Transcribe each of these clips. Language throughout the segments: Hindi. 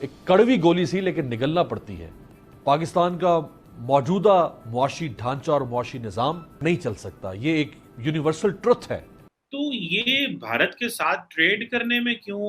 एक कड़वी गोली सी लेकिन निगलना पड़ती है। पाकिस्तान का मौजूदा मुआशी ढांचा और मुआशी निज़ाम नहीं चल सकता, ये एक यूनिवर्सल ट्रुथ है। तो ये भारत के साथ ट्रेड करने में क्यों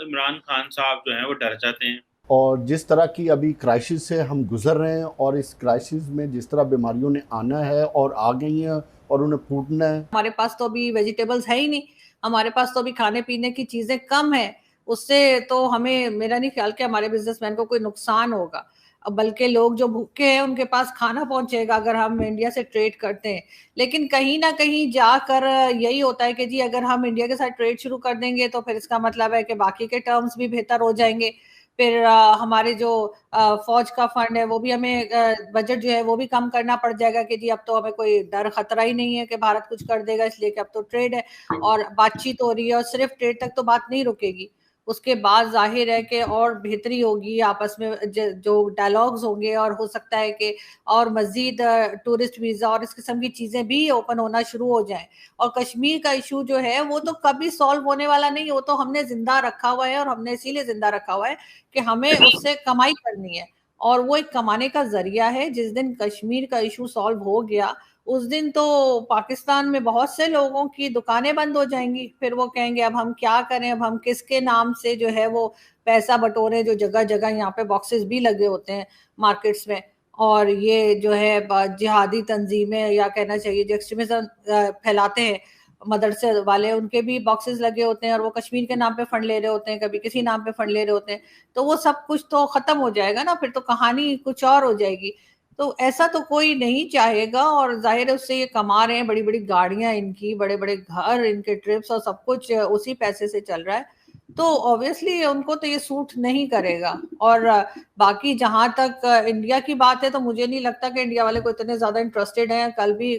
इमरान खान साहब जो हैं वो डर जाते हैं? और जिस तरह की अभी क्राइसिस से हम गुजर रहे हैं और इस क्राइसिस में जिस तरह बीमारियों ने आना है और आ गई हैं और उन्हें फूटना है। हमारे पास तो अभी वेजिटेबल्स है ही नहीं, हमारे पास तो अभी खाने पीने की चीजें कम है। उससे तो हमें, मेरा नहीं ख्याल कि हमारे बिजनेसमैन को कोई नुकसान होगा, बल्कि लोग जो भूखे हैं उनके पास खाना पहुंचेगा अगर हम इंडिया से ट्रेड करते हैं। लेकिन कहीं ना कहीं जाकर यही होता है कि जी अगर हम इंडिया के साथ ट्रेड शुरू कर देंगे तो फिर इसका मतलब है कि बाकी के टर्म्स भी बेहतर हो जाएंगे। फिर हमारे जो फौज का फंड है वो भी हमें, बजट जो है वो भी कम करना पड़ जाएगा कि जी अब तो हमें कोई डर खतरा ही नहीं है कि भारत कुछ कर देगा, इसलिए कि अब तो ट्रेड है और बातचीत हो रही है। और सिर्फ ट्रेड तक तो बात नहीं रुकेगी, उसके बाद जाहिर है कि और बेहतरी होगी आपस में, जो डायलॉग्स होंगे और हो सकता है कि और मजीद टूरिस्ट वीजा और इस किस्म की चीजें भी ओपन होना शुरू हो जाएं। और कश्मीर का इशू जो है वो तो कभी सॉल्व होने वाला नहीं, वो तो हमने जिंदा रखा हुआ है और हमने इसीलिए जिंदा रखा हुआ है कि हमें उससे कमाई करनी है और वो एक कमाने का जरिया है। जिस दिन कश्मीर का इशू सॉल्व हो गया उस दिन तो पाकिस्तान में बहुत से लोगों की दुकानें बंद हो जाएंगी। फिर वो कहेंगे अब हम क्या करें, अब हम किसके नाम से जो है वो पैसा बटोरे, जो जगह जगह यहाँ पे बॉक्सेस भी लगे होते हैं मार्केट्स में। और ये जो है जिहादी तंजीमें या कहना चाहिए जो एक्सट्रीमिज्म फैलाते हैं मदरसे वाले, उनके भी बॉक्सेस लगे होते हैं और वो कश्मीर के नाम पे फंड ले रहे होते हैं, कभी किसी नाम पे फंड ले रहे होते हैं। तो वो सब कुछ तो खत्म हो जाएगा ना, फिर तो कहानी कुछ और हो जाएगी। तो ऐसा तो कोई नहीं चाहेगा और जाहिर है उससे ये कमा रहे हैं, बड़ी बड़ी गाड़ियां इनकी, बड़े बड़े घर, इनके ट्रिप्स और सब कुछ उसी पैसे से चल रहा है। तो ऑब्वियसली उनको तो ये सूट नहीं करेगा। और बाकी जहां तक इंडिया की बात है तो मुझे नहीं लगता कि इंडिया वाले को इतने ज्यादा इंटरेस्टेड हैं। कल भी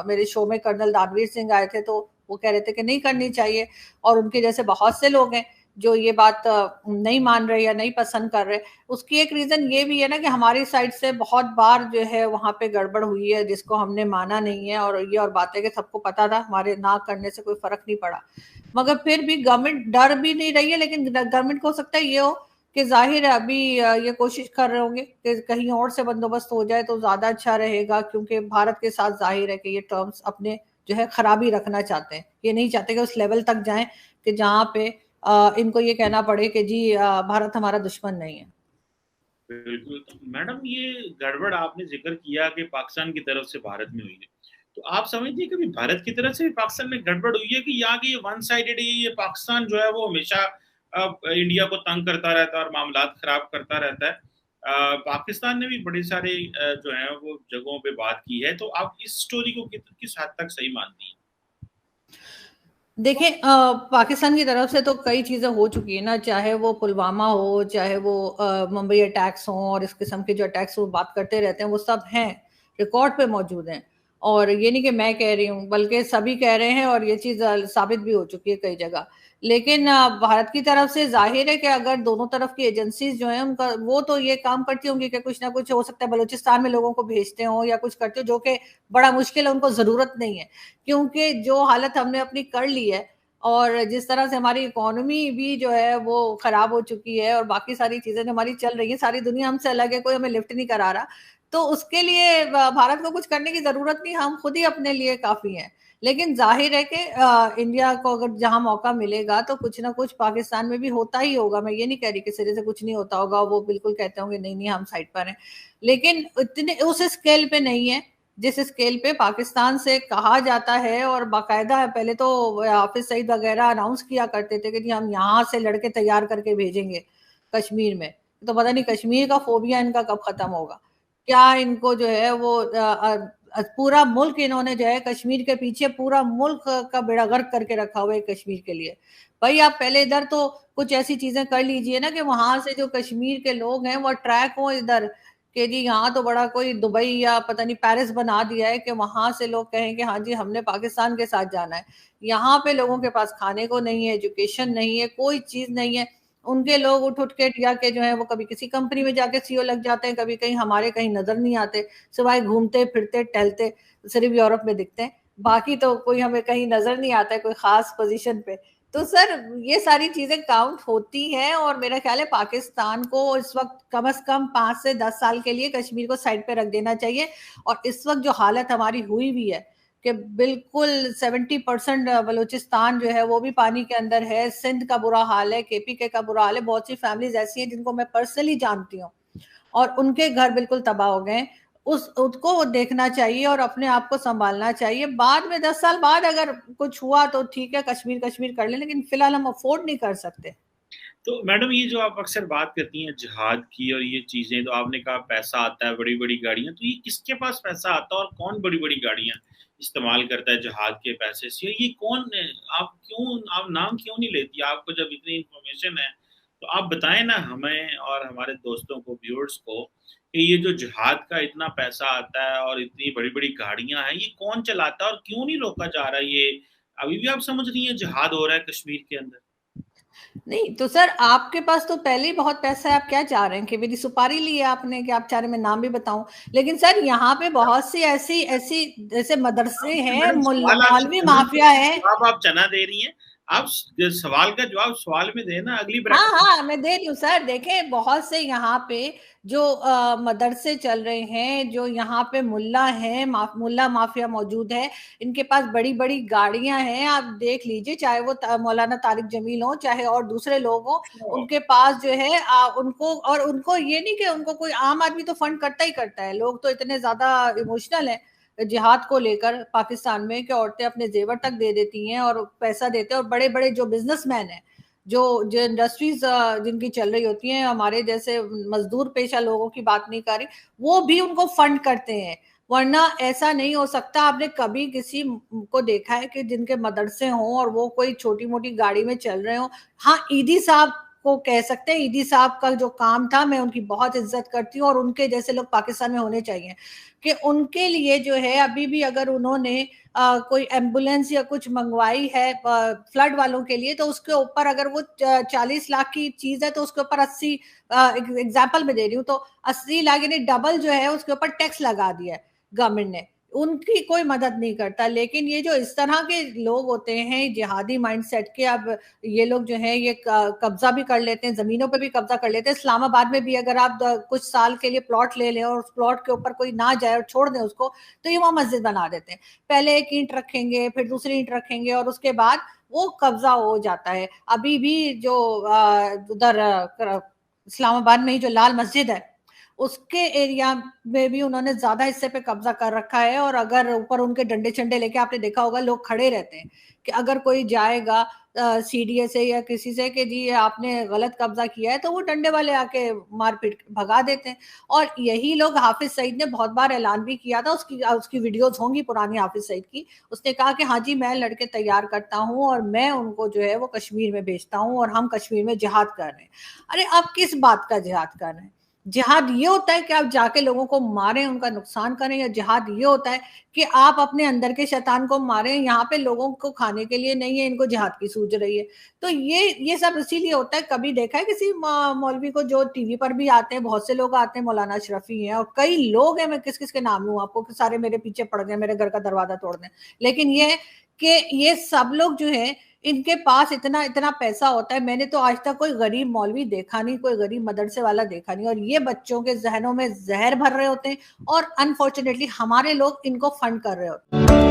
मेरे शो में कर्नल दानवीर सिंह आए थे तो वो कह रहे थे कि नहीं करनी चाहिए, और उनके जैसे बहुत से लोग हैं जो ये बात नहीं मान रहे या नहीं पसंद कर रहे। उसकी एक रीजन ये भी है ना कि हमारी साइड से बहुत बार जो है वहां पे गड़बड़ हुई है जिसको हमने माना नहीं है, और ये और बातें कि सबको पता था, हमारे ना करने से कोई फर्क नहीं पड़ा। मगर फिर भी गवर्नमेंट डर भी नहीं रही है, लेकिन गवर्नमेंट को हो सकता है ये हो कि जाहिर है अभी ये कोशिश कर रहे होंगे कि कहीं और से बंदोबस्त हो जाए तो ज्यादा अच्छा रहेगा, क्योंकि भारत के साथ जाहिर है कि ये टर्म्स अपने जो है खराबी रखना चाहते हैं। ये नहीं चाहते कि उस लेवल तक जाएं कि जहां पे इनको ये कहना पड़े कि जी भारत हमारा दुश्मन नहीं है। बिल्कुल। तो मैडम ये गड़बड़ आपने जिक्र किया कि पाकिस्तान की तरफ से भारत में हुई है, तो आप समझती है कभी भारत की तरफ से भी पाकिस्तान में गड़बड़ हुई है कि यहाँ की ये वन साइडेड है, ये पाकिस्तान जो है वो हमेशा इंडिया को तंग करता रहता है और मामला खराब करता रहता है? पाकिस्तान ने भी बड़े सारे जो है वो जगहों पे बात की है, तो आप इस स्टोरी को किस हद तक सही मानती हैं? देखें, पाकिस्तान की तरफ से तो कई चीजें हो चुकी है ना, चाहे वो पुलवामा हो, चाहे वो मुंबई अटैक्स हो, और इस किस्म के जो अटैक्स वो बात करते रहते हैं वो सब हैं, रिकॉर्ड पे मौजूद हैं। और ये नहीं कि मैं कह रही हूँ, बल्कि सभी कह रहे हैं और ये चीज साबित भी हो चुकी है कई जगह। लेकिन भारत की तरफ से जाहिर है कि अगर दोनों तरफ की एजेंसीज जो हैं उनका, वो तो ये काम करती होंगी कि कुछ ना कुछ हो सकता है बलूचिस्तान में लोगों को भेजते हो या कुछ करते हो, जो कि बड़ा मुश्किल है, उनको जरूरत नहीं है। क्योंकि जो हालत हमने अपनी कर ली है और जिस तरह से हमारी इकोनॉमी भी जो है वो खराब हो चुकी है और बाकी सारी चीजें जो हमारी चल रही है, सारी दुनिया हमसे अलग है, कोई हमें लिफ्ट नहीं करा रहा। तो उसके लिए भारत को कुछ करने की जरूरत नहीं, हम खुद ही अपने लिए काफी हैं। लेकिन जाहिर है कि इंडिया को अगर जहां मौका मिलेगा तो कुछ ना कुछ पाकिस्तान में भी होता ही होगा। मैं ये नहीं कह रही कि सिरे से कुछ नहीं होता होगा, वो बिल्कुल कहते होंगे नहीं नहीं हम साइड पर हैं, लेकिन इतने उस स्केल पे नहीं है जिस स्केल पे पाकिस्तान से कहा जाता है। और बाकायदा है, पहले तो हाफिज सईद वगैरह अनाउंस किया करते थे कि जी हम यहाँ से लड़के तैयार करके भेजेंगे कश्मीर में। तो पता नहीं कश्मीर का फोबिया इनका कब खत्म होगा। क्या इनको जो है वो पूरा मुल्क इन्होंने जो है कश्मीर के पीछे पूरा मुल्क का बेड़ा गर्क करके रखा हुआ है कश्मीर के लिए। भाई आप पहले इधर तो कुछ ऐसी चीजें कर लीजिए ना कि वहां से जो कश्मीर के लोग हैं वो अट्रैक्ट हो इधर, कि जी यहाँ तो बड़ा कोई दुबई या पता नहीं पेरिस बना दिया है कि वहां से लोग कहें कि हाँ जी हमने पाकिस्तान के साथ जाना है। यहाँ पे लोगों के पास खाने को नहीं है, एजुकेशन नहीं है, कोई चीज नहीं है। उनके लोग उठ उठ के टिया के जो है वो कभी किसी कंपनी में जाके सीओ लग जाते हैं, कभी कहीं हमारे कहीं नजर नहीं आते, सिवाय घूमते फिरते टहलते सिर्फ यूरोप में दिखते हैं। बाकी तो कोई हमें कहीं नजर नहीं आता है कोई खास पोजीशन पे। तो सर ये सारी चीजें काउंट होती हैं, और मेरा ख्याल है पाकिस्तान को इस वक्त कम से कम 5 से 10 साल के लिए कश्मीर को साइड पे रख देना चाहिए। और इस वक्त जो हालत हमारी हुई हुई है कि बिल्कुल 70% बलूचिस्तान जो है वो भी पानी के अंदर है, सिंध का बुरा हाल है, केपीके का बुरा हाल है, बहुत सी फैमिलीज ऐसी हैं जिनको मैं पर्सनली जानती हूँ और उनके घर बिल्कुल तबाह हो गए। उसको देखना चाहिए और अपने आप को संभालना चाहिए। बाद में 10 साल बाद अगर कुछ हुआ तो ठीक है, कश्मीर कश्मीर कर ले, लेकिन फिलहाल हम अफोर्ड नहीं कर सकते। तो मैडम ये जो आप अक्सर बात करती हैं जिहाद की और ये चीजें, तो आपने कहा पैसा आता है, बड़ी बड़ी गाड़ियां, तो ये किसके पास पैसा आता है और कौन बड़ी बड़ी गाड़ियां इस्तेमाल करता है जिहाद के पैसे से? ये कौन है? आप नाम क्यों नहीं लेती? आपको जब इतनी इंफॉर्मेशन है तो आप बताएं ना हमें और हमारे दोस्तों को, व्यूअर्स को, कि ये जो जिहाद का इतना पैसा आता है और इतनी बड़ी बड़ी गाड़ियां हैं, ये कौन चलाता है और क्यों नहीं रोका जा रहा है? ये अभी भी आप समझ रही हैं जिहाद हो रहा है कश्मीर के अंदर? नहीं तो सर, आपके पास तो पहले ही बहुत पैसा है, आप क्या चाह रहे हैं कि मेरी सुपारी ली है आपने, कि आप चाह रहे हैं मैं नाम भी बताऊं? लेकिन सर यहाँ पे बहुत सी ऐसी ऐसी जैसे मदरसे हैं, मैडम सवाल आपसे मौलवी माफिया है। जवाब आप चना दे रही हैं। आप सवाल का जवाब सवाल में देना, अगली हाँ ब्रैकेट। हाँ, मैं दे रही हूँ सर। देखें, बहुत से यहाँ पे जो मदरसे चल रहे हैं, जो यहाँ पे मुल्ला है, मुल्ला माफिया मौजूद है, इनके पास बड़ी बड़ी गाड़ियां हैं। आप देख लीजिए, चाहे वो मौलाना तारिक जमील हो, चाहे और दूसरे लोग हो, उनके पास जो है उनको ये नहीं कि उनको कोई आम आदमी तो फंड करता ही करता है। लोग तो इतने ज्यादा इमोशनल है जिहाद को लेकर पाकिस्तान में कि औरतें अपने जेवर तक दे देती हैं और पैसा देते हैं। और बड़े बड़े जो बिजनेसमैन हैं, जो जो इंडस्ट्रीज जिनकी चल रही होती हैं, हमारे जैसे मजदूर पेशा लोगों की बात नहीं कर रही, वो भी उनको फंड करते हैं। वरना ऐसा नहीं हो सकता। आपने कभी किसी को देखा है कि जिनके मदरसे हों और वो कोई छोटी मोटी गाड़ी में चल रहे हो? हाँ, ईदी साहब को कह सकते हैं। ईदी साहब का जो काम था, मैं उनकी बहुत इज्जत करती हूँ और उनके जैसे लोग पाकिस्तान में होने चाहिए, कि उनके लिए जो है अभी भी अगर उन्होंने कोई एम्बुलेंस या कुछ मंगवाई है फ्लड वालों के लिए, तो उसके ऊपर अगर वो 40 लाख की चीज है तो उसके ऊपर 80, एग्जाम्पल में दे रही हूँ, तो 80 लाख यानी डबल जो है उसके ऊपर टैक्स लगा दिया है गवर्नमेंट ने। उनकी कोई मदद नहीं करता। लेकिन ये जो इस तरह के लोग होते हैं जिहादी माइंडसेट के, अब ये लोग जो है ये कब्जा भी कर लेते हैं, जमीनों पे भी कब्जा कर लेते हैं। इस्लामाबाद में भी अगर आप कुछ साल के लिए प्लॉट ले लें और उस प्लॉट के ऊपर कोई ना जाए और छोड़ दें उसको, तो ये वहां मस्जिद बना देते हैं। पहले एक ईंट रखेंगे, फिर दूसरी ईंट रखेंगे, और उसके बाद वो कब्जा हो जाता है। अभी भी जो उधर इस्लामाबाद में ही जो लाल मस्जिद है, उसके एरिया में भी उन्होंने ज्यादा हिस्से पे कब्जा कर रखा है। और अगर ऊपर उनके डंडे चंडे लेके, आपने देखा होगा लोग खड़े रहते हैं कि अगर कोई जाएगा सीडीए से या किसी से कि जी आपने गलत कब्जा किया है, तो वो डंडे वाले आके मारपीट भगा देते हैं। और यही लोग, हाफिज सईद ने बहुत बार ऐलान भी किया था, उसकी वीडियोज होंगी पुरानी हाफिज सईद की, उसने कहा कि हाँ जी मैं लड़के तैयार करता हूँ और मैं उनको जो है वो कश्मीर में भेजता हूँ और हम कश्मीर में जिहाद कर रहे हैं। अरे आप किस बात का जिहाद कर रहे हैं? जिहाद ये होता है कि आप जाके लोगों को मारें, उनका नुकसान करें? या जिहाद ये होता है कि आप अपने अंदर के शैतान को मारें? यहाँ पे लोगों को खाने के लिए नहीं है, इनको जिहाद की सूझ रही है। तो ये सब इसीलिए होता है। कभी देखा है किसी मौलवी को, जो टीवी पर भी आते हैं, बहुत से लोग आते हैं, मौलाना अशरफी हैं और कई लोग हैं, मैं किस किस के नाम लूं आपको, कि सारे मेरे पीछे पड़ गए, मेरे घर का दरवाजा तोड़ दें। लेकिन ये कि ये सब लोग जो है, इनके पास इतना इतना पैसा होता है। मैंने तो आज तक कोई गरीब मौलवी देखा नहीं, कोई गरीब मदरसे वाला देखा नहीं, और ये बच्चों के जहनों में जहर भर रहे होते हैं और अनफॉर्चुनेटली हमारे लोग इनको फंड कर रहे होते हैं।